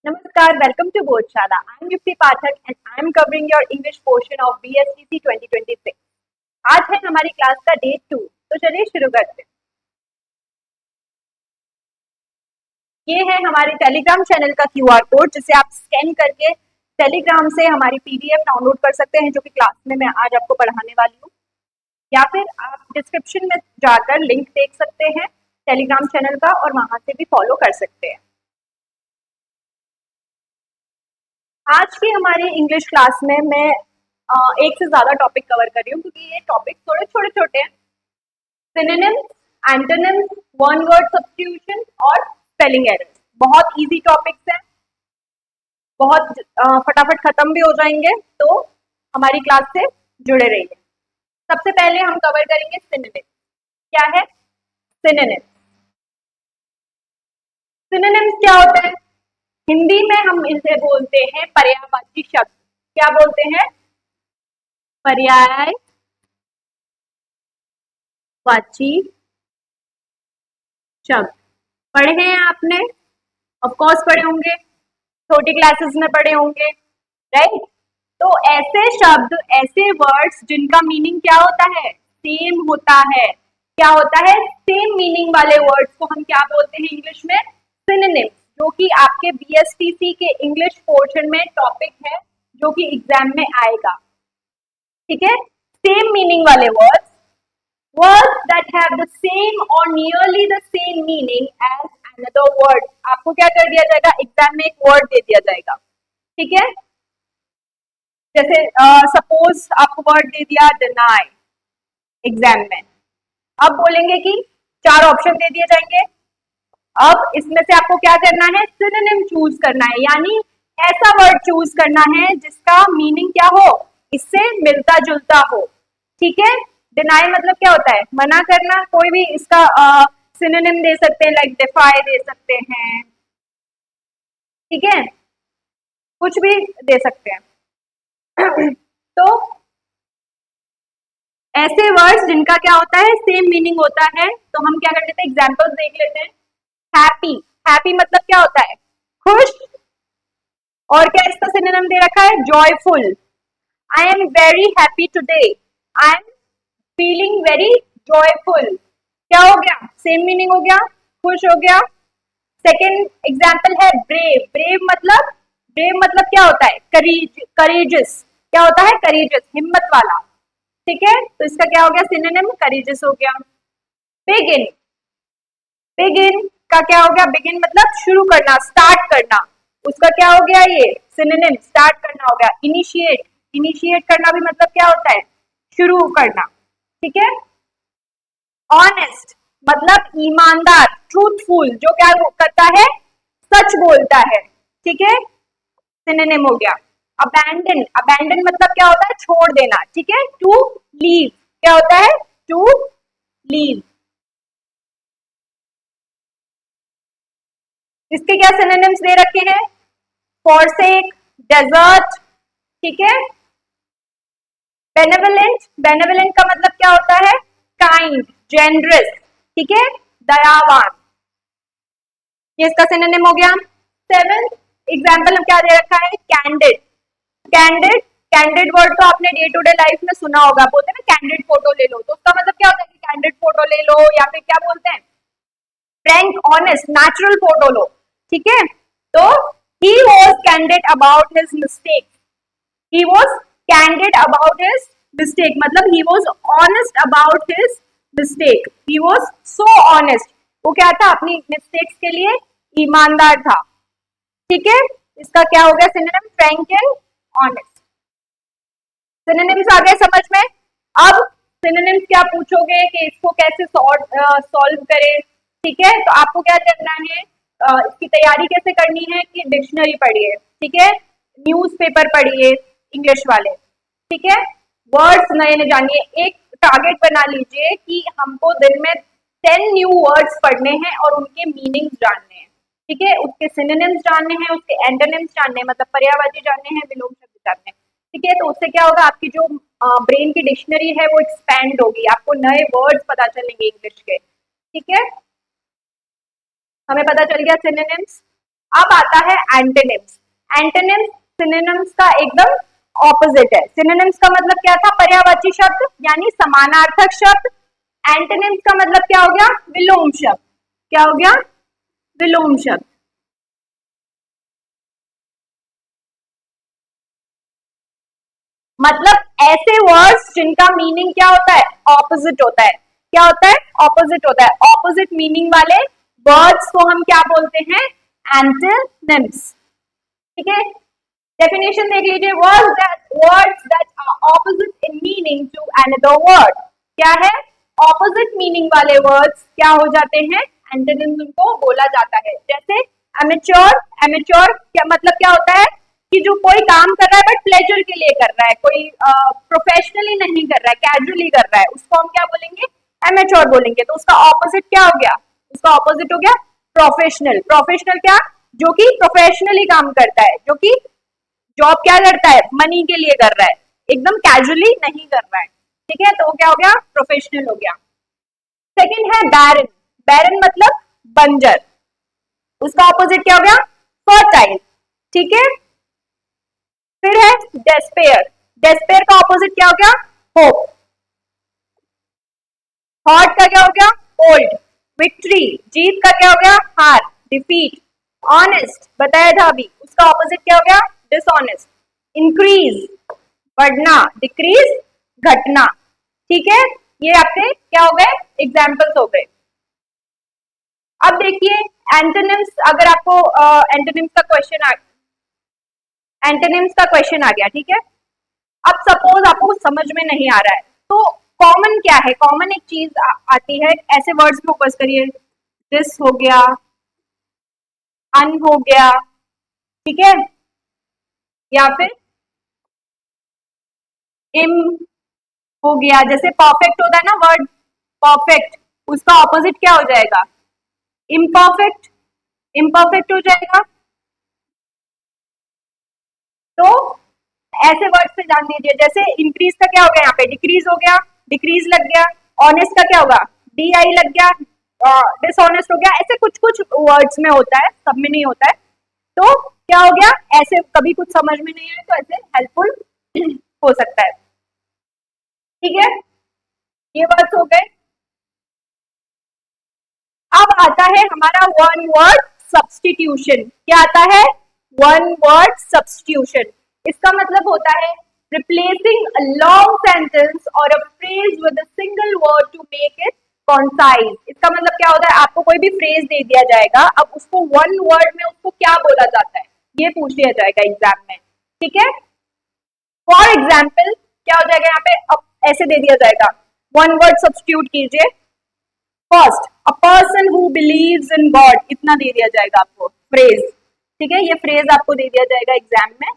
Namaskar, welcome to Bodhshala. I'm Yukti Pathak and I'm covering your English portion of BSTC 2026. आज है हमारी class का day 2, तो चलिए शुरू करते हैं। ये है हमारे टेलीग्राम चैनल का क्यूआर कोड जिसे आप स्कैन करके टेलीग्राम से हमारी पीडीएफ डाउनलोड कर सकते हैं जो कि क्लास में मैं आज आपको पढ़ाने वाली हूँ, या फिर आप डिस्क्रिप्शन में जाकर लिंक देख सकते हैं टेलीग्राम चैनल का और वहां से भी फॉलो कर सकते हैं। आज की हमारी इंग्लिश क्लास में मैं एक से ज्यादा टॉपिक कवर कर रही हूँ क्योंकि ये टॉपिक थोड़े छोटे छोटे हैं। Synonyms, antonyms, one word substitution और स्पेलिंग एरर्स बहुत इजी टॉपिक्स हैं, बहुत फटाफट खत्म भी हो जाएंगे, तो हमारी क्लास से जुड़े रहिए। सबसे पहले हम कवर करेंगे सिनोनिम्स। क्या है सिनोनिम्स? सिनोनिम्स क्या होता है? हिंदी में हम इसे बोलते हैं पर्यायवाची शब्द। क्या बोलते हैं? पर्यायवाची शब्द। पढ़े हैं आपने? ऑफ कोर्स पढ़े होंगे, छोटी क्लासेस में पढ़े होंगे, राइट? तो ऐसे शब्द, ऐसे वर्ड्स जिनका मीनिंग क्या होता है? सेम होता है। क्या होता है? सेम मीनिंग वाले वर्ड्स को हम क्या बोलते हैं इंग्लिश में? सिनोनिम्स, जो कि आपके बीएसटीसी के इंग्लिश पोर्शन में टॉपिक है जो कि एग्जाम में आएगा। ठीक है? सेम मीनिंग वाले words, words that have the same or nearly the same meaning as another word। आपको क्या कर दिया जाएगा? एग्जाम में एक वर्ड दे दिया जाएगा। ठीक है? जैसे सपोज आपको वर्ड दे दिया डिनाई एग्जाम में, अब बोलेंगे कि 4 ऑप्शन दे दिए जाएंगे। अब इसमें से आपको क्या करना है? सिनोनिम चूज करना है, यानी ऐसा वर्ड चूज करना है जिसका मीनिंग क्या हो? इससे मिलता जुलता हो। ठीक है? डिनाई मतलब क्या होता है? मना करना। कोई भी इसका सिनोनिम दे सकते हैं, लाइक डिफाई दे सकते हैं। ठीक है? कुछ भी दे सकते हैं। तो ऐसे वर्ड्स जिनका क्या होता है? सेम मीनिंग होता है, तो हम क्या कर लेते हैं? एग्जाम्पल्स देख लेते हैं। हैप्पी, हैप्पी मतलब क्या होता है? खुश। और क्या इसका सिनोनिम दे रखा है? Joyful. I am very happy today, I am feeling very joyful. क्या हो गया? सेम मीनिंग हो गया, खुश हो गया। सेकेंड एग्जाम्पल है ब्रेव। ब्रेव मतलब क्या होता है? करेजियस। क्या होता है? करेजियस, हिम्मत वाला। ठीक है? तो इसका क्या हो गया? सिनोनिम करेजियस हो गया। बिगिन, बिगिन का क्या हो गया? बिगिन मतलब शुरू करना, स्टार्ट करना। उसका क्या हो गया? ये सिनोनिम स्टार्ट करना हो गया। इनिशिएट, इनिशिएट करना भी मतलब क्या होता है? शुरू करना। ठीक है? ऑनेस्ट मतलब ईमानदार, ट्रूथफुल, जो क्या करता है? सच बोलता है। ठीक है? सिनोनिम हो गया। अबैंडन, अबैंडन मतलब क्या होता है? छोड़ देना। ठीक है? टू लीव, क्या होता है? To leave. इसके क्या सिनोनिम्स दे रखे हैं? Forsake, desert. ठीक है? बेनेवलेंट, बेनेवलेंट का मतलब क्या होता है? Kind, generous. ठीक है? दयावान। ये इसका सिनोनिम हो गया। 7th एग्जाम्पल क्या दे रखा है? कैंडिड। कैंडिड, कैंडिड वर्ड तो आपने डे टू डे लाइफ में सुना होगा, बोलते हैं ना कैंडिड फोटो ले लो, तो उसका मतलब क्या होता है? कि कैंडिड फोटो ले लो, या फिर क्या बोलते हैं? फ्रैंक, ऑनेस्ट, नेचुरल फोटो लो। ठीक है? तो he was candid about his mistake. He was candid about his mistake मतलब he was honest about his mistake. He was so honest. वो क्या था? अपनी मिस्टेक्स के लिए ईमानदार था। ठीक है? इसका क्या हो गया synonym? Frank and honest. Synonyms आ गए समझ में? अब सिनोनिम्स क्या पूछोगे कि इसको कैसे सॉल्व करें? ठीक है? तो आपको क्या करना है? इसकी तैयारी कैसे करनी है? कि डिक्शनरी पढ़िए। ठीक है? न्यूज़पेपर पढ़िए इंग्लिश वाले। ठीक है? वर्ड्स नए नए जानिए। एक टारगेट बना लीजिए कि हमको दिन में 10 न्यू वर्ड्स पढ़ने हैं और उनके मीनिंग्स जानने हैं। ठीक है? उसके सिनोनिम्स जानने हैं, उसके एंटोनिम्स जानने हैं, मतलब पर्यायवाची जानने हैं, विलोम शब्द जानने हैं। ठीक है? तो उससे क्या होगा? आपकी जो ब्रेन की डिक्शनरी है वो एक्सपैंड होगी, आपको नए वर्ड्स पता चलेंगे इंग्लिश के। ठीक है? हमें पता चल गया सिनोनिम्स। अब आता है एंटोनिम्स। एंटोनिम्स सिनोनिम्स का एकदम ऑपोजिट है। सिनोनिम्स का मतलब क्या था? पर्यायवाची शब्द यानी समानार्थक शब्द। एंटोनिम्स का मतलब क्या हो गया? विलोम शब्द। क्या हो गया? विलोम शब्द। मतलब ऐसे वर्ड्स जिनका मीनिंग क्या होता है? ऑपोजिट होता है। क्या होता है? ऑपोजिट होता है। ऑपोजिट मीनिंग वाले वर्ड्स को हम क्या बोलते हैं? एंटोनिम्स। ठीक है, डेफिनेशन देख लीजिए। Words that are opposite in meaning to another word. क्या है? ऑपोजिट मीनिंग वाले वर्ड्स क्या हो जाते हैं? एंटोनिम्स उनको बोला जाता है। जैसे एमेच्योर। एमेच्योर क्या मतलब क्या होता है? कि जो कोई काम कर रहा है बट प्लेजर के लिए कर रहा है, कोई प्रोफेशनली नहीं कर रहा है, कैजुअली कर रहा है, उसको हम क्या बोलेंगे? एमेच्योर बोलेंगे। तो उसका ऑपोजिट क्या हो गया? उसका ऑपोजिट हो गया प्रोफेशनल। प्रोफेशनल क्या? जो कि प्रोफेशनली काम करता है, जो कि जॉब क्या करता है? मनी के लिए कर रहा है, एकदम कैजुअली नहीं कर रहा है। ठीक है, तो क्या हो गया? प्रोफेशनल हो गया। सेकंड है बैरन। बैरन मतलब बंजर। उसका ऑपोजिट क्या हो गया? फर्टाइल। ठीक है, फिर है डेस्पेयर। डेस्पेयर का ऑपोजिट क्या हो गया? होप। हॉट का क्या हो गया? ओल्ड। विक्ट्री जीत का क्या हो गया? हार, डिफीट। ऑनेस्ट बताया था अभी, उसका ऑपोजिट क्या हो गया? डिसऑनेस्ट। इंक्रीज बढ़ना, डिक्रीज घटना। ठीक है, ये आपके क्या हो गए? एग्जाम्पल्स हो गए। अब देखिए एंटोनिम्स, अगर आपको एंटोनिम्स का क्वेश्चन एंटोनिम्स का क्वेश्चन आ गया, ठीक है। अब सपोज आपको समझ में नहीं आ रहा है तो कॉमन क्या है? कॉमन एक चीज आती है, ऐसे वर्ड्स पे फोकस करिए। दिस हो गया, अन हो गया, ठीक है, या फिर इम हो गया। जैसे परफेक्ट होता है ना वर्ड, परफेक्ट, उसका ऑपोजिट क्या हो जाएगा? इम्परफेक्ट। इम्परफेक्ट हो जाएगा। तो ऐसे वर्ड से जान लीजिए। जैसे इंक्रीज का क्या हो गया? यहाँ पे डिक्रीज हो गया, डिक्रीज लग गया। ऑनेस्ट का क्या होगा? डी आई लग गया, डिसऑनेस्ट हो गया। ऐसे कुछ कुछ वर्ड्स में होता है, सब में नहीं होता है। तो क्या हो गया? ऐसे कभी कुछ समझ में नहीं आए तो ऐसे हेल्पफुल हो सकता है। ठीक है, ये वर्ड्स हो गए। अब आता है हमारा वन वर्ड सब्सटीट्यूशन। क्या आता है? One word substitution. इसका मतलब होता है रिप्लेसिंग अ लॉन्ग सेंटेंस और a phrase with a single word to make it concise. इसका मतलब क्या होता है? आपको कोई भी फ्रेज दे दिया जाएगा, अब उसको वन वर्ड में उसको क्या बोला जाता है ये पूछ लिया जाएगा एग्जाम में। ठीक है, फॉर एग्जाम्पल क्या हो जाएगा यहाँ पे? अब ऐसे दे दिया जाएगा, वन वर्ड सब्सटीट्यूट कीजिए। First, a person who believes in God, इतना दे दिया जाएगा आपको फ्रेज। ठीक है, ये फ्रेज आपको दे दिया जाएगा एग्जाम में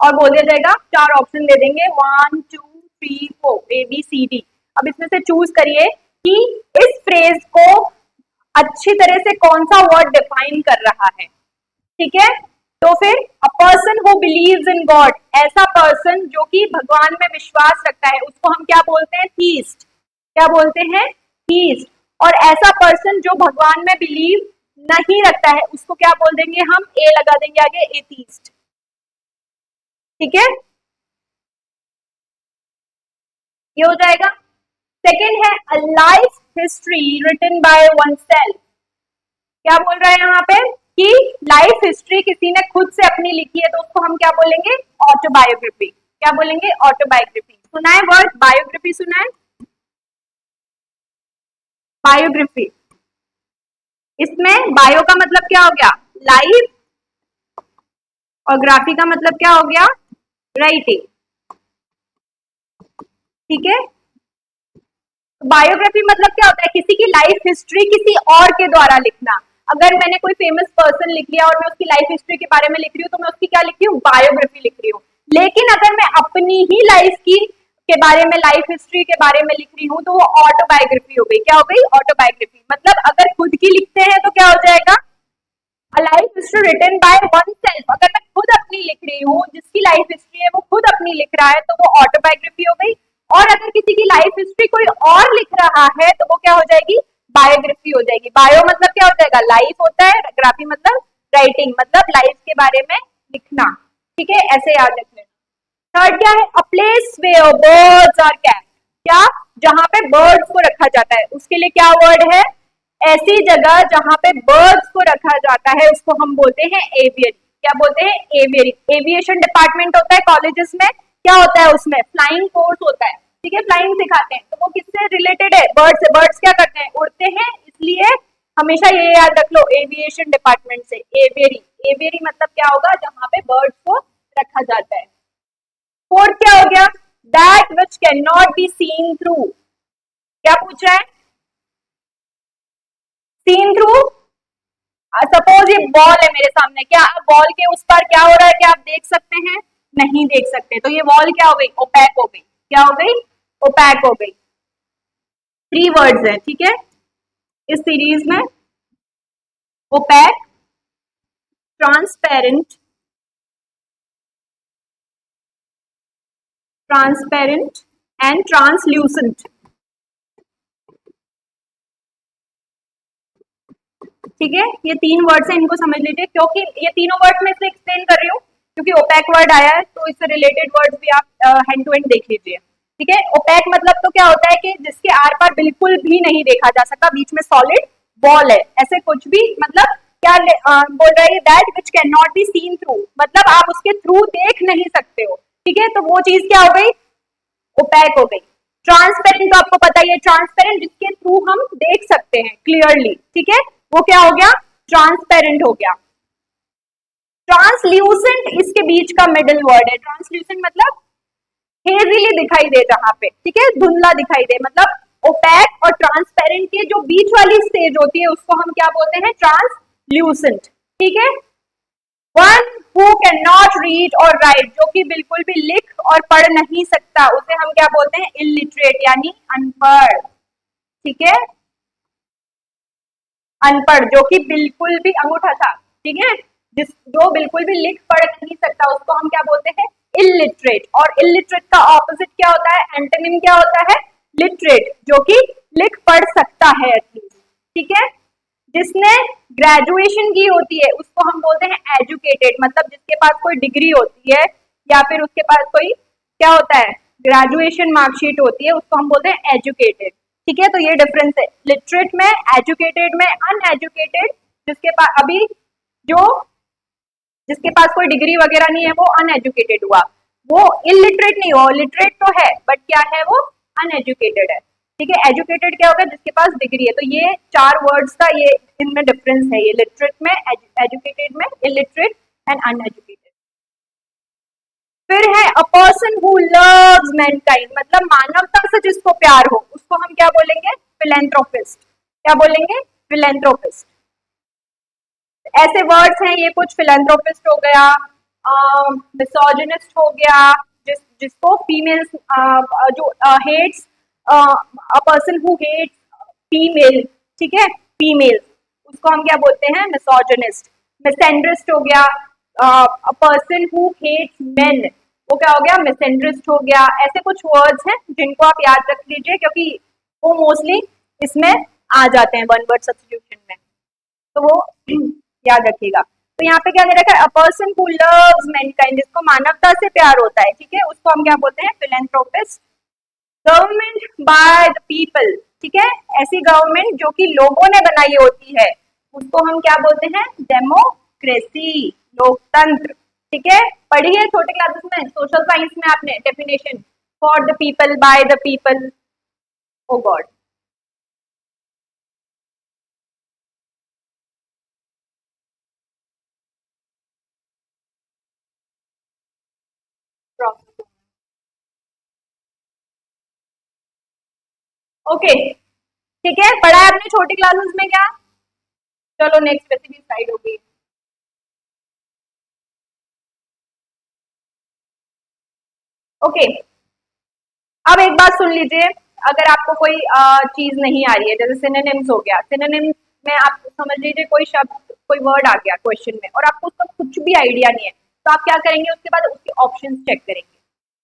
और बोल दिया जाएगा, चार ऑप्शन दे देंगे, 1 2 3 4 ए बी सी डी। अब इसमें से चूज करिए कि इस फ्रेज को अच्छी तरह से कौन सा वर्ड डिफाइन कर रहा है। ठीक है, तो फिर अ person who believes in God, ऐसा पर्सन जो कि भगवान में विश्वास रखता है, उसको हम क्या बोलते हैं? थीस्ट। क्या बोलते हैं? थीस्ट। और ऐसा पर्सन जो भगवान में बिलीव नहीं रखता है उसको क्या बोल देंगे हम? ए लगा देंगे आगे, एथीस्ट। ठीक है, ये हो जाएगा। सेकेंड है a life history written by oneself. क्या बोल रहा है यहाँ पे? कि लाइफ हिस्ट्री किसी ने खुद से अपनी लिखी है तो उसको हम क्या बोलेंगे? ऑटोबायोग्राफी। क्या बोलेंगे? ऑटोबायोग्राफी। सुना है वर्ड बायोग्राफी? सुना है बायोग्राफी? इसमें बायो का मतलब क्या हो गया? लाइफ, और ग्राफी का मतलब क्या हो गया? राइटिंग। ठीक है, बायोग्राफी मतलब क्या होता है? किसी की लाइफ हिस्ट्री किसी और के द्वारा लिखना। अगर मैंने कोई फेमस पर्सन लिख लिया और मैं उसकी लाइफ हिस्ट्री के बारे में लिख रही हूँ तो मैं उसकी क्या लिख रही हूँ? बायोग्राफी लिख रही हूँ। लेकिन अगर मैं अपनी ही लाइफ की के बारे में, लाइफ हिस्ट्री के बारे में लिख रही हूँ तो वो ऑटोबायोग्राफी हो गई। क्या हो गई? ऑटोबायोग्राफी। मतलब अगर खुद की लिखते हैं तो क्या हो जाएगा? A life history written by oneself. अगर मैं खुद अपनी लिख रही हूँ, जिसकी लाइफ हिस्ट्री है वो खुद अपनी लिख रहा है तो वो ऑटोबायोग्राफी हो गई। और अगर किसी की लाइफ हिस्ट्री कोई और लिख रहा है तो वो क्या हो जाएगी? बायोग्राफी हो जाएगी। बायो मतलब क्या हो जाएगा, लाइफ होता है, ग्राफी मतलब राइटिंग, मतलब लाइफ के बारे में लिखना, ठीक है, ऐसे याद रख लेना। थर्ड क्या है, a place where birds are kept, क्या, जहां पे बर्ड्स को रखा जाता है, उसके लिए क्या वर्ड है, ऐसी जगह जहां पे बर्ड्स को रखा जाता है उसको हम बोलते हैं एवियरी। क्या बोलते हैं, एवियरी। एविएशन डिपार्टमेंट होता है कॉलेजेस में, क्या होता है उसमें, फ्लाइंग कोर्स होता है, ठीक है, फ्लाइंग सिखाते हैं, तो वो किससे रिलेटेड है, बर्ड से। बर्ड्स क्या करते हैं, उड़ते हैं, इसलिए हमेशा ये याद रख लो, एविएशन डिपार्टमेंट से एवियरी। एवियरी मतलब क्या होगा, जहां पे बर्ड्स को रखा जाता है। फोर्थ क्या हो गया, that which can not be seen through, क्या पूछ रहा है, सीन थ्रू। सपोज ये बॉल है मेरे सामने, क्या बॉल के उस पार क्या हो रहा है, क्या आप देख सकते हैं, नहीं देख सकते, तो ये बॉल क्या हो गई, ओपैक हो गई, क्या हो गई, ओपैक हो गई। 3 वर्ड्स है, ठीक है, इस सीरीज में, opaque, transparent, transparent and translucent, ठीक है, ये 3 वर्ड्स हैं, इनको समझ लीजिए, क्योंकि ये तीनों वर्ड्स मैं इसलिए एक्सप्लेन कर रही हूँ क्योंकि ओपैक वर्ड आया है, तो इससे रिलेटेड वर्ड्स भी आप हैंड टू हैंड देख लीजिए, ठीक है। ओपैक मतलब तो क्या होता है कि जिसके आर पार बिल्कुल भी नहीं देखा जा सकता, बीच में सॉलिड बॉल है, ऐसे कुछ भी, मतलब क्या बोल रहा है, that which can not be seen through, मतलब आप उसके थ्रू देख नहीं सकते हो, ठीक है, तो वो चीज क्या हो गई, ओपैक हो गई। ट्रांसपेरेंट तो आपको पता ही है, ट्रांसपेरेंट जिसके थ्रू हम देख सकते हैं क्लियरली, ठीक है, वो क्या हो गया, ट्रांसपेरेंट हो गया। ट्रांसल्यूसेंट इसके बीच का मिडिल वर्ड है, ट्रांसल्यूसेंट मतलब हेजिली दिखाई दे, जहां पे, ठीक है, धुंधला दिखाई दे, मतलब ओपैक और ट्रांसपेरेंट के जो बीच वाली स्टेज होती है उसको हम क्या बोलते हैं, ट्रांसल्यूसेंट, ठीक है। One who can not read और राइट, जो कि बिल्कुल भी लिख और पढ़ नहीं सकता, उसे हम क्या बोलते हैं, इलिटरेट, यानी अनपढ़, ठीक है, अनपढ़, जो कि बिल्कुल भी, अंगूठा था, ठीक है, जिस जो बिल्कुल भी लिख पढ़ नहीं सकता उसको हम क्या बोलते हैं, इलिटरेट। और इलिटरेट का ऑपोजिट क्या होता है, एंटोनिम क्या होता है, लिटरेट, जो कि लिख पढ़ सकता है एटलीस्ट, ठीक है। जिसने ग्रेजुएशन की होती है उसको हम बोलते हैं एजुकेटेड, मतलब जिसके पास कोई डिग्री होती है या फिर उसके पास कोई क्या होता है, ग्रेजुएशन मार्कशीट होती है, उसको हम बोलते हैं एजुकेटेड, ठीक है। तो ये डिफरेंस है लिटरेट में, एजुकेटेड में, अनएजुकेटेड जिसके पास अभी जो जिसके पास कोई डिग्री वगैरह नहीं है वो अनएजुकेटेड हुआ, वो इलिटरेट नहीं हुआ, लिटरेट तो है बट क्या है, वो अनएजुकेटेड है, ठीक है। एजुकेटेड क्या होगा, जिसके पास डिग्री है। तो ये 4 वर्ड्स का ये इनमें डिफरेंस है, ये लिटरेट में, एजुकेटेड में, इलिटरेट एंड अनएजुकेटेड। फिर है अ पर्सन हु लव्स मैनकाइंड, मतलब मानवता से जिसको प्यार हो उसको हम क्या बोलेंगे, फिलैंथ्रोपिस्ट, क्या बोलेंगे, फिलैंथ्रोपिस्ट। ऐसे वर्ड्स हैं ये कुछ, फिलैंथ्रोपिस्ट हो गया, मिसोजिनिस्ट हो गया, जिसको फीमेल्स जो hates, a person who hates female, ठीक है, फीमेल, उसको हम क्या बोलते हैं, मिसोजिनिस्ट। मिसेंड्रिस्ट हो गया, a person who hates men, वो क्या हो गया, मिसेंड्रिस्ट हो गया। ऐसे कुछ वर्ड्स हैं जिनको आप याद रख लीजिए क्योंकि वो मोस्टली इसमें आ जाते हैं वन वर्ड सब्स्टिट्यूशन में, तो वो याद रखिएगा। तो यहाँ पे क्या दे रखा है, अ पर्सन हु लव्स मैनकाइंड, जिसको मानवता से प्यार होता है, ठीक है, उसको हम क्या बोलते हैं, philanthropist. Government by the people, ठीक है, ऐसी गवर्नमेंट जो कि लोगों ने बनाई होती है उसको हम क्या बोलते हैं, डेमोक्रेसी, लोकतंत्र, ठीक है। पढ़िए छोटे क्लासेस में, सोशल साइंस में आपने definition, for the people, by the people, oh God. Okay, ठीक है, पढ़ा है आपने छोटी क्लासेस में क्या, चलो नेक्स्ट रेसिपी साइड हो गई। ओके, अब एक बात सुन लीजिए, अगर आपको कोई चीज नहीं आ रही है, जैसे सिनोनिम्स हो गया, सिनोनिम्स में आप समझ लीजिए कोई शब्द, कोई वर्ड आ गया क्वेश्चन में और आपको उसका कुछ भी आइडिया नहीं है, तो आप क्या करेंगे, उसके बाद उसके ऑप्शंस चेक करेंगे,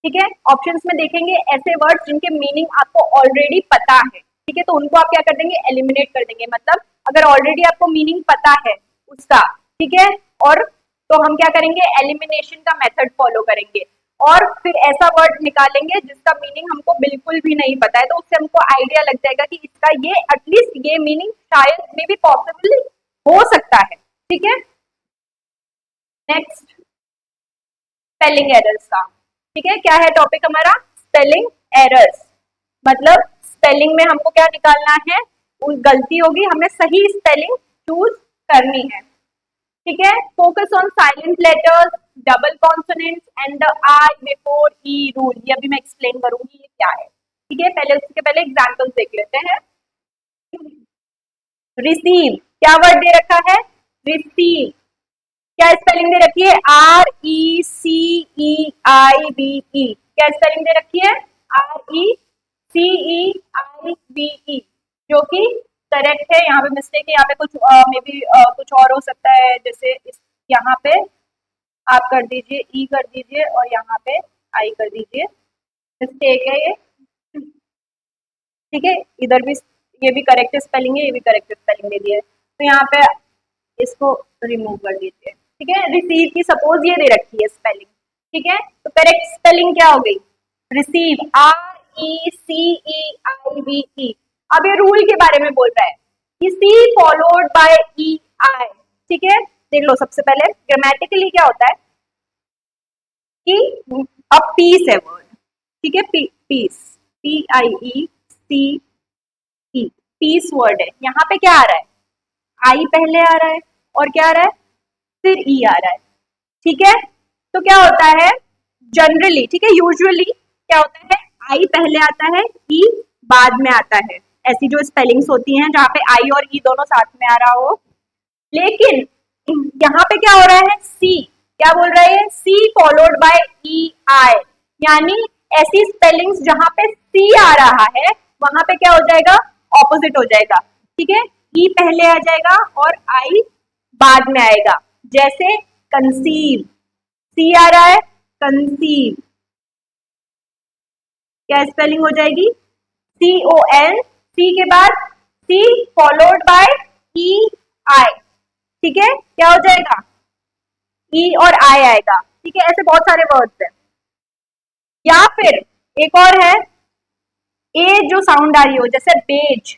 ठीक है। ऑप्शंस में देखेंगे ऐसे वर्ड्स जिनके मीनिंग आपको ऑलरेडी पता है, ठीक है, तो उनको आप क्या कर देंगे, एलिमिनेट कर देंगे। मतलब अगर ऑलरेडी आपको मीनिंग पता है उसका, ठीक है, और तो हम क्या करेंगे, एलिमिनेशन का मेथड फॉलो करेंगे और फिर ऐसा वर्ड निकालेंगे जिसका मीनिंग हमको बिल्कुल भी नहीं पता है, तो उससे हमको आइडिया लग जाएगा कि इसका ये एटलीस्ट ये मीनिंग शायद में भी पॉसिबल हो सकता है। ठीक है, नेक्स्ट स्पेलिंग एरर्स का। ठीक है, क्या है टॉपिक हमारा, स्पेलिंग एरर्स। मतलब स्पेलिंग में हमको क्या निकालना है, गलती होगी, हमें सही स्पेलिंग चूज करनी है। ठीक है, focus on silent letters, double consonants and the I before E rule. ये अभी मैं एक्सप्लेन करूंगी ये क्या है। ठीक है, पहले उसके पहले एग्जांपल्स देख लेते हैं। रिसीव, क्या वर्ड दे रखा है, रिसीव। क्या स्पेलिंग दे रखी है, RECEIVE। क्या स्पेलिंग दे रखी है, RECEIVE, जो कि करेक्ट है। यहाँ पे मिस्टेक है, यहाँ पे कुछ मे बी कुछ और हो सकता है, जैसे यहाँ पे आप कर दीजिए ई कर दीजिए और यहाँ पे आई कर दीजिए, मिस्टेक है ये। ठीक है, इधर भी ये भी करेक्ट स्पेलिंग है, ये भी करेक्ट स्पेलिंग दे दिए, तो यहाँ पे इसको रिमूव कर दीजिए। ठीक है, रिसीव की सपोज ये दे रखी है स्पेलिंग। ठीक है, तो करेक्ट स्पेलिंग क्या हो गई, रिसीव, RECEIVE। अब ये रूल के बारे में बोल रहा है कि सी फॉलोड बाय EI। ठीक है, देख लो, सबसे पहले ग्रामेटिकली क्या होता है कि अब पीस है वर्ड। ठीक है, पीस, PIECE, पीस वर्ड है। यहाँ पे क्या आ रहा है, आई पहले आ रहा है और क्या आ रहा है, फिर ई आ रहा है। ठीक है, तो क्या होता है जनरली, ठीक है, यूजुअली क्या होता है, आई पहले आता है, ई बाद में आता है। ऐसी जो स्पेलिंग्स होती हैं जहाँ पे आई और ई दोनों साथ में आ रहा हो। लेकिन यहाँ पे क्या हो रहा है, सी, क्या बोल रहा है, सी फॉलोड बाय EI, यानी ऐसी स्पेलिंग्स जहां पे सी आ रहा है वहां पे क्या हो जाएगा, ऑपोजिट हो जाएगा। ठीक है, ई पहले आ जाएगा और आई बाद में आएगा। जैसे कंसीव, सी आ रहा है, कंसीव, क्या स्पेलिंग हो जाएगी, CON, सी के बाद सी फॉलोड बाय EI। ठीक है, क्या हो जाएगा, ई और आई आएगा। ठीक है, ऐसे बहुत सारे वर्ड्स हैं। या फिर एक और है, ए जो साउंड आ रही हो, जैसे बेज।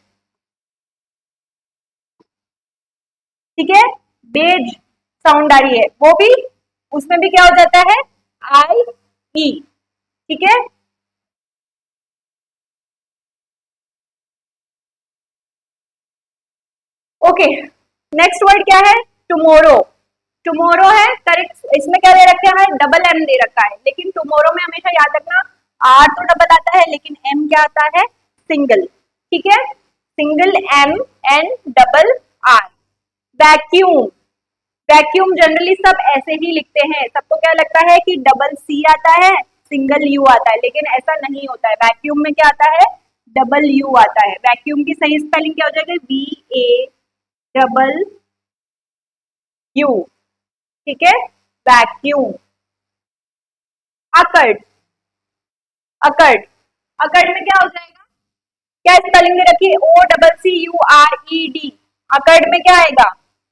ठीक है, बेज साउंड आ रही है, वो भी, उसमें भी क्या हो जाता है, IE। ठीक है, ओके, नेक्स्ट वर्ड क्या है, टुमोरो। टुमोरो है करेक्ट, इसमें क्या दे रखा है, डबल एम दे रखा है, लेकिन टुमोरो में हमेशा याद रखना आर तो डबल आता है लेकिन एम क्या आता है, सिंगल। ठीक है, single M N double R. Vacuum, vacuum generally सब ऐसे ही लिखते हैं, सबको क्या लगता है कि डबल सी आता है, सिंगल यू आता है, लेकिन ऐसा नहीं होता है। वैक्यूम में क्या आता है, डबल यू आता है। वैक्यूम की सही स्पेलिंग क्या हो जाएगी, VAYU। ठीक है, वैक्यूम। अकर्ड, अकर्ड, अकर्ड में क्या हो जाएगा, क्या स्पेलिंग दे रखी है, OCCURED। अकर्ड में क्या आएगा,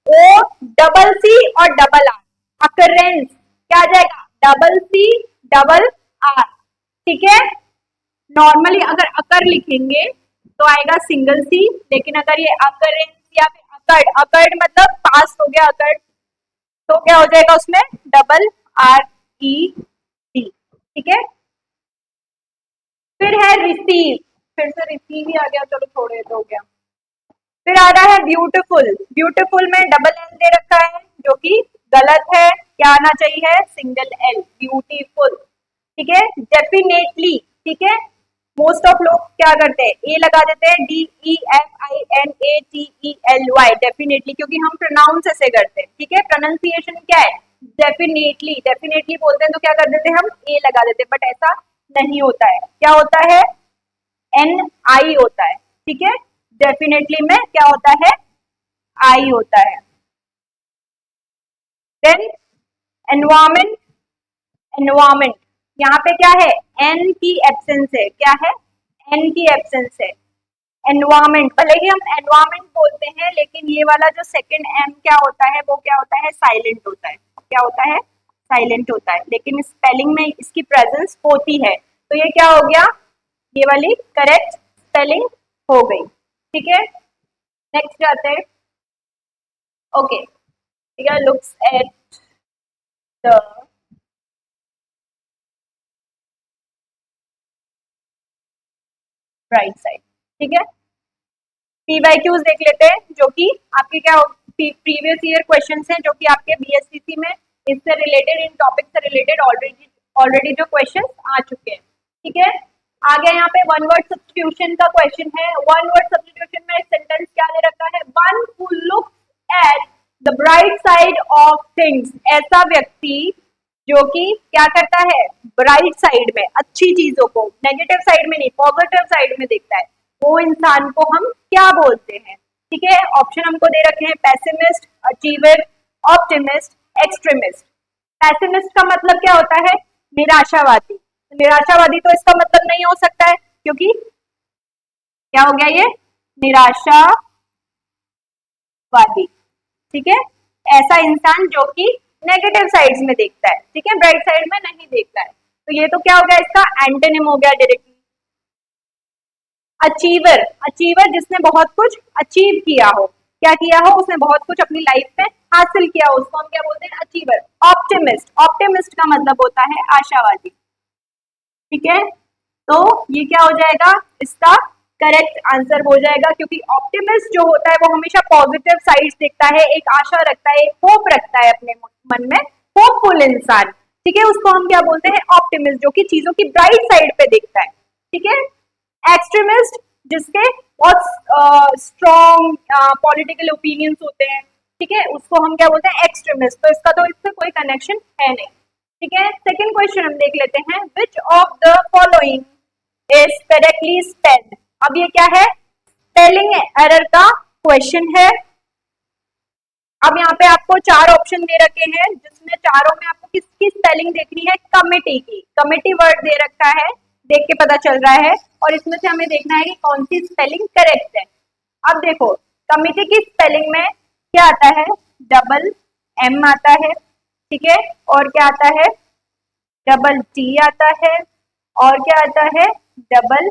OCC और डबल आर। अकरेंस क्या आ जाएगा, डबल C डबल R। ठीक है, नॉर्मली अगर अकर लिखेंगे तो आएगा सिंगल सी, लेकिन अगर ये अकरेंस या फिर अकर्ड, अकर्ड मतलब पास हो गया अकर्ड, तो क्या हो जाएगा उसमें, डबल RED। ठीक है, फिर है रिसीव, फिर से रिसीव ही आ गया, चलो छोड़े तो हो गया। फिर आ रहा है ब्यूटीफुल। ब्यूटीफुल में डबल एल दे रखा है जो कि गलत है, क्या आना चाहिए, सिंगल एल, ब्यूटीफुल। ठीक है, डेफिनेटली। ठीक है, मोस्ट ऑफ लोग क्या करते हैं, ए लगा देते हैं, DEFINATELY, डेफिनेटली, क्योंकि हम प्रोनाउंस ऐसे करते हैं। ठीक है, प्रोनाउंसिएशन क्या है, डेफिनेटली, डेफिनेटली बोलते हैं तो क्या कर देते हैं, हम ए लगा देते हैं, बट ऐसा नहीं होता है। क्या होता है, NI होता है। ठीक है, डेफिनेटली में क्या होता है, आई होता है। देन एनवायरमेंट, एनवायरमेंट, यहाँ पे क्या है, एन की एब्सेंस है, क्या है, एन की एब्सेंस है। एनवायरमेंट, भले ही हम एनवायरमेंट बोलते हैं लेकिन ये वाला जो सेकंड एम क्या होता है वो क्या होता है, साइलेंट होता है। क्या होता है, साइलेंट होता है, लेकिन स्पेलिंग में इसकी प्रेजेंस होती है। तो ये क्या हो गया, ये वाली करेक्ट स्पेलिंग हो गई। ठीक है, नेक्स्ट जाते हैं। ओके, ठीक है, looks at the right side. ठीक है, पीवाईक्यूज देख लेते हैं, जो कि आपके क्या प्रीवियस ईयर क्वेश्चंस हैं, जो कि आपके बीएससीसी में इससे रिलेटेड, इन टॉपिक से रिलेटेड ऑलरेडी जो क्वेश्चंस आ चुके हैं। ठीक है, आगे यहाँ पे वन वर्ड सब्स्टिट्यूशन का क्वेश्चन है। वन वर्ड सब्स्टिट्यूशन में सेंटेंस क्या दे रखा है, one who looks at the bright side of things, ऐसा व्यक्ति जो कि क्या करता है, ब्राइट साइड में, अच्छी चीजों को, नेगेटिव साइड में नहीं, पॉजिटिव साइड में देखता है, वो इंसान को हम क्या बोलते हैं। ठीक है, ऑप्शन हमको दे रखे हैं, pessimist, achiever, optimist, extremist. Pessimist का मतलब क्या होता है, निराशावादी। निराशावादी तो इसका मतलब नहीं हो सकता है, क्योंकि क्या हो गया, ये निराशावादी। ठीक है, ऐसा इंसान जो कि नेगेटिव साइड्स में देखता है, ठीक है, ब्राइट साइड में नहीं देखता है। तो ये तो क्या हो गया, इसका एंटोनिम हो गया डायरेक्टली। अचीवर, अचीवर जिसने बहुत कुछ अचीव किया हो, क्या किया हो, उसने बहुत कुछ अपनी लाइफ में हासिल किया हो, उसको हम क्या बोलते हैं, अचीवर। ऑप्टिमिस्ट, ऑप्टिमिस्ट का मतलब होता है आशावादी। ठीक है, तो ये क्या हो जाएगा, इसका करेक्ट आंसर हो जाएगा, क्योंकि ऑप्टिमिस्ट जो होता है वो हमेशा पॉजिटिव साइड्स देखता है, एक आशा रखता है, एक होप रखता है अपने मन में, होपफुल इंसान। ठीक है, उसको हम क्या बोलते हैं, ऑप्टिमिस्ट, जो कि चीजों की ब्राइट साइड पे देखता है। ठीक है, एक्सट्रीमिस्ट जिसके बहुत स्ट्रॉन्ग पॉलिटिकल ओपिनियंस होते हैं, ठीक है, उसको हम क्या बोलते हैं, एक्सट्रीमिस्ट। तो इसका तो इससे कोई कनेक्शन है नहीं। ठीक है, सेकंड क्वेश्चन हम देख लेते हैं, which of the following is correctly spelled. अब ये क्या है, स्पेलिंग एरर का क्वेश्चन है। अब यहाँ पे आपको चार ऑप्शन दे रखे हैं, जिसमें चारों में आपको किसकी स्पेलिंग देखनी है, कमिटी की। कमिटी वर्ड दे रखा है, देख के पता चल रहा है, और इसमें से हमें देखना है कि कौन सी स्पेलिंग करेक्ट है। अब देखो, कमिटी की स्पेलिंग में क्या आता है, डबल एम आता है, ठीक है, और क्या आता है, डबल टी आता है, और क्या आता है, डबल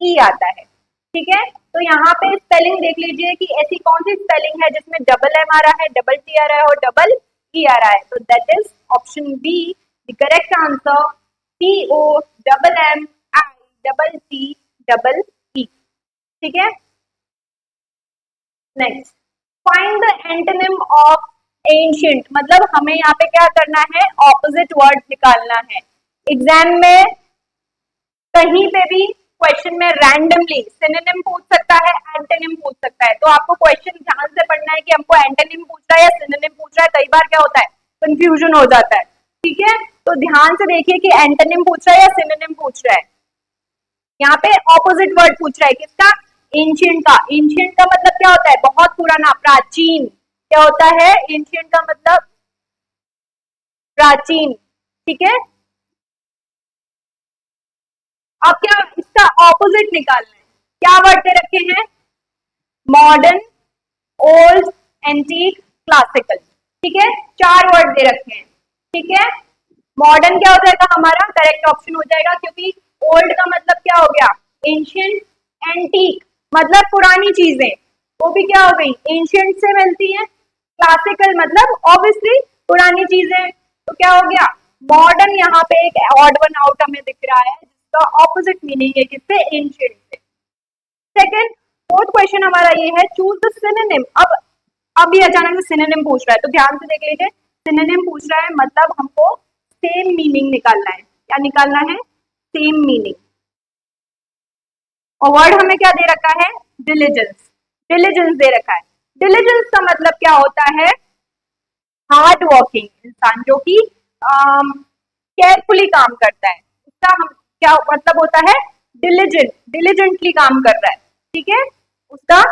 ई आता है। ठीक है, तो यहाँ पे स्पेलिंग देख लीजिए कि ऐसी कौन सी स्पेलिंग है जिसमें डबल एम आ रहा है, डबल टी आ रहा है और डबल ई आ रहा है। तो that is option B the correct answer, T O double M I double T double E. ठीक है, next, find the antonym of ancient, मतलब हमें यहाँ पे क्या करना है, ऑपोजिट वर्ड निकालना है। एग्जाम में कहीं पे भी क्वेश्चन में रैंडमली सिनोनिम पूछ सकता है, एंटोनिम पूछ सकता है, तो आपको क्वेश्चन ध्यान से पढ़ना है कि हमको एंटोनिम पूछ रहा है या सिनोनिम पूछ रहा है। कई बार क्या होता है, कंफ्यूजन हो जाता है। ठीक है, तो ध्यान से देखिए कि एंटोनिम पूछ रहा है या सिनोनिम पूछ रहा है। यहाँ पे ऑपोजिट वर्ड पूछ रहा है, किसका, एंशिएंट का। एंशिएंट का मतलब क्या होता है, बहुत पुराना, प्राचीन। क्या होता है, एंशिएंट का मतलब प्राचीन। ठीक है, अब क्या, इसका ऑपोजिट निकालना है। क्या वर्ड दे रखे हैं, मॉडर्न, ओल्ड, एंटीक, क्लासिकल। ठीक है, चार वर्ड दे रखे हैं। ठीक है, मॉडर्न क्या हो जाएगा, हमारा करेक्ट ऑप्शन हो जाएगा, क्योंकि ओल्ड का मतलब क्या हो गया, एंशियंट, एंटीक मतलब पुरानी चीजें, वो भी क्या हो गई, एंशियंट से मिलती हैं। क्लासिकल मतलब ऑब्वियसली पुरानी चीजें, तो क्या हो गया, मॉडर्न। यहाँ पे एक ऑड वन आउट हमें दिख रहा है, जिसका ऑपोजिट मीनिंग है किससे, एंशियंट से। सेकंड, फोर्थ क्वेश्चन हमारा ये है, चूज द सिनोनिम। अब ये अचानक से सिनोनिम पूछ रहा है, तो ध्यान से देख लीजिए, सिनोनिम पूछ रहा है मतलब हमको सेम मीनिंग निकालना है। क्या निकालना है, सेम मीनिंग। और वर्ड हमें क्या दे रखा है, डिलिजेंस। डिलिजेंस दे रखा है। डिलिजेंस का मतलब क्या होता है, हार्ड वर्किंग इंसान, जो कि केयरफुली काम करता है, उसका हम क्या मतलब होता है, डिलिजेंट, डिलिजेंटली काम कर रहा है। ठीक है, उसका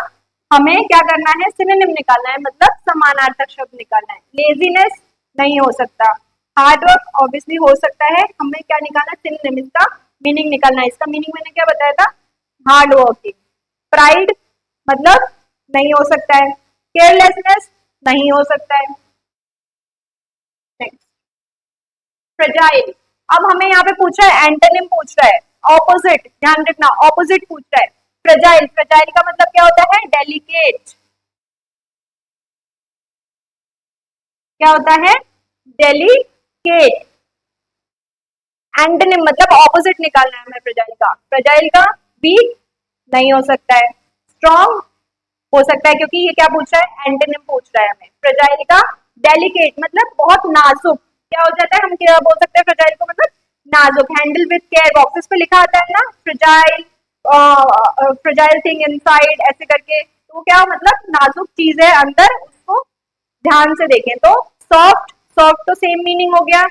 हमें क्या करना है, सिनोनिम निकालना है, मतलब समानार्थक शब्द निकालना है। लेजीनेस नहीं हो सकता, हार्ड वर्क ऑब्वियसली हो सकता है, हमें क्या निकालना है, सिनोनिम, इसका मीनिंग निकालना है। इसका मीनिंग मैंने क्या बताया था, हार्ड वर्किंग। प्राइड मतलब नहीं हो सकता है, केयरलेसनेस नहीं हो सकता है। फ्रेजाइल, अब हमें यहाँ पे पूछ रहा है, एंटोनिम पूछ रहा है, ऑपोजिट, ध्यान रखना ऑपोजिट पूछ रहा है। फ्रेजाइल, फ्रेजाइल का मतलब क्या होता है? डेलिकेट। क्या होता है? डेलिकेट। एंटोनिम मतलब ऑपोजिट निकालना है हमें फ्रेजाइल का। फ्रेजाइल का वीक नहीं हो सकता है, स्ट्रॉन्ग हो सकता है, क्योंकि ये क्या पूछ रहा है? एंटोनिम पूछ रहा है हमें। फ्रेजाइल का डेलिकेट मतलब बहुत नाजुक, क्या हो जाता है? हम क्या बोल सकते हैं फ्रेजाइल को? मतलब नाजुक, हैंडल विद केयर, बॉक्सेस पे लिखा आता है ना फ्रेजाइल, फ्रेजाइल थिंग इनसाइड ऐसे करके, तो क्या मतलब नाजुक चीज है अंदर, उसको ध्यान से देखें। तो सॉफ्ट, सॉफ्ट तो सेम मीनिंग हो गया।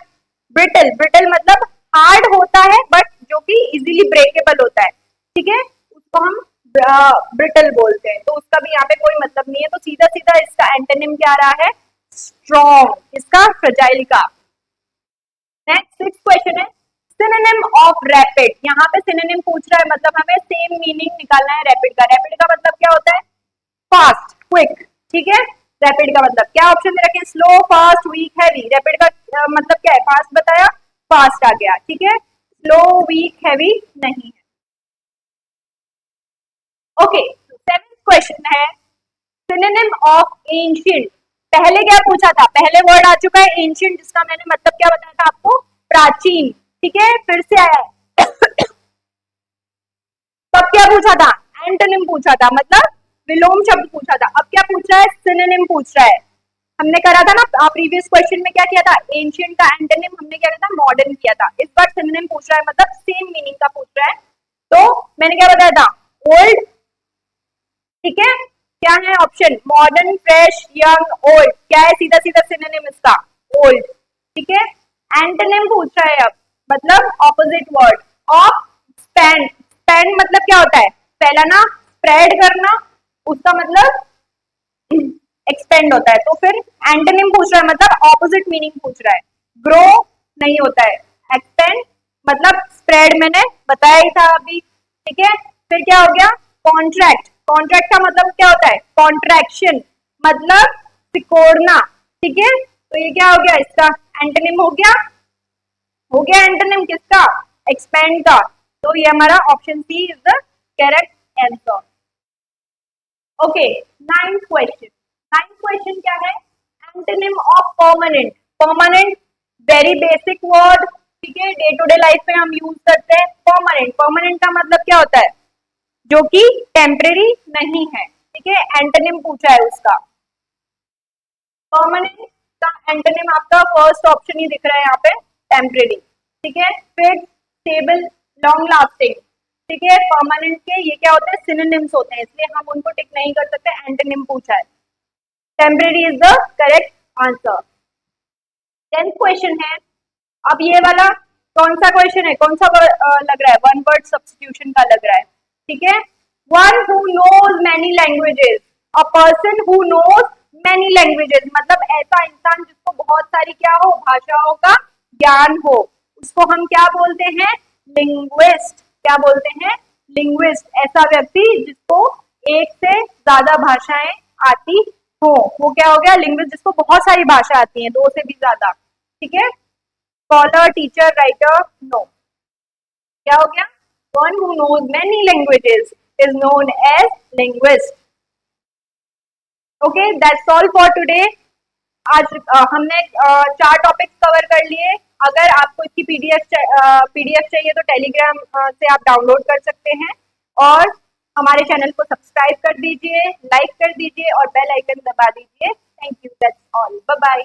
ब्रिटल, ब्रिटल मतलब हार्ड होता है बट जो कि इजीली ब्रेकेबल होता है, ठीक है, उसको हम ब्रिटल बोलते हैं। तो उसका भी यहाँ पे कोई मतलब नहीं है, तो सीधा सीधा इसका एंटोनिम क्या आ रहा है? स्ट्रॉन्ग, इसका फ्रेजाइल का। नेक्स्ट 6th क्वेश्चन है, सिनोनिम ऑफ रैपिड। यहाँ पे सिनोनिम पूछ रहा है, मतलब हमें सेम मीनिंग निकालना है रैपिड का। रैपिड का मतलब क्या होता है? फास्ट, क्विक, ठीक है। रैपिड का मतलब क्या ऑप्शन दे रखे? Slow, fast, weak, heavy. Rapid का मतलब क्या है? फास्ट बताया, फास्ट आ गया, ठीक है। स्लो, वीक, हैवी नहीं है। ओके, 7th क्वेश्चन है, सिनोनिम ऑफ एंशिएंट। पहले क्या पूछा था? पहले वर्ड आ चुका है एंशिएंट, जिसका मैंने मतलब क्या बताया था आपको? प्राचीन, ठीक है। फिर से आया है तब क्या पूछा था? एंटोनिम पूछा था, मतलब विलोम शब्द पूछा था। अब क्या पूछ रहा है? सिनोनिम पूछ रहा है। हमने करा था ना प्रीवियस क्वेश्चन में, क्या किया था? एंशिएंट का एंटोनिम हमने क्या किया था? मॉडर्न किया था। इस बार सिनोनिम पूछ रहा है, मतलब सेम मीनिंग का पूछ रहा है। तो मैंने क्या बताया था? ओल्ड, ठीक है। क्या है option? Modern, fresh, young, old. क्या है सीधा सीधा सिनोनिम इसका? ओल्ड, ठीक है। एंटोनिम पूछ रहा है अब, मतलब opposite word of span. Span मतलब क्या होता है? फैलाना, स्प्रेड करना, उसका मतलब एक्सपेंड होता है। तो फिर एंटोनिम पूछ रहा है, मतलब ऑपोजिट मीनिंग पूछ रहा है। ग्रो नहीं होता है, एक्सपेंड मतलब स्प्रेड, मैंने बताया ही था अभी, ठीक है। फिर क्या हो गया? कॉन्ट्रैक्ट, कॉन्ट्रैक्ट का मतलब क्या होता है? कॉन्ट्रैक्शन मतलब सिकोड़ना, ठीक है। तो ये क्या हो गया? इसका एंटोनिम हो गया एंटोनिम किसका? एक्सपेंड का। तो ये हमारा option C is the correct answer. Okay, 9th question. 9th question क्या है? Antonym of permanent. Permanent very basic word, ठीक है, डे टू डे लाइफ में हम यूज करते हैं। परमानेंट, परमानेंट का मतलब क्या होता है? जो कि टेम्परेरी नहीं है, ठीक है। एंटोनिम पूछा है उसका। परमानेंट का एंटोनिम आपका फर्स्ट ऑप्शन ही दिख रहा है यहाँ पे, टेम्परेरी, ठीक है। फिक्स, स्टेबल, लॉन्ग लास्टिंग, ठीक है। परमानेंट के ये क्या होते हैं? सिनोनिम्स होते हैं, इसलिए हम उनको टिक नहीं कर सकते, एंटोनिम पूछा है। Temporary is the correct answer. 10th question है, अब ये वाला कौन सा क्वेश्चन है? कौन सा लग रहा है? वन वर्ड सब्स्टिट्यूशन का लग रहा है, ठीक है। One who knows many languages, a person who knows many languages मतलब ऐसा इंसान जिसको बहुत सारी क्या हो? भाषाओं का ज्ञान हो, उसको हम क्या बोलते हैं? लिंग्विस्ट। क्या बोलते हैं? लिंग्विस्ट। ऐसा व्यक्ति जिसको एक से ज्यादा भाषाएं आती हो, वो क्या हो गया? लिंग्विस्ट। जिसको बहुत सारी भाषा आती है, दो से भी ज्यादा, ठीक है। Scholar, teacher, writer, no. क्या हो गया? One who knows many languages is known as linguist. Okay, that's all for today. आज हमने 4 टॉपिक्स कवर कर लिए। अगर आपको इसकी पीडीएफ चाहिए तो टेलीग्राम से आप डाउनलोड कर सकते हैं, और हमारे चैनल को सब्सक्राइब कर दीजिए, लाइक कर दीजिए और बेल आइकन दबा दीजिए। Thank you, that's all, bye bye.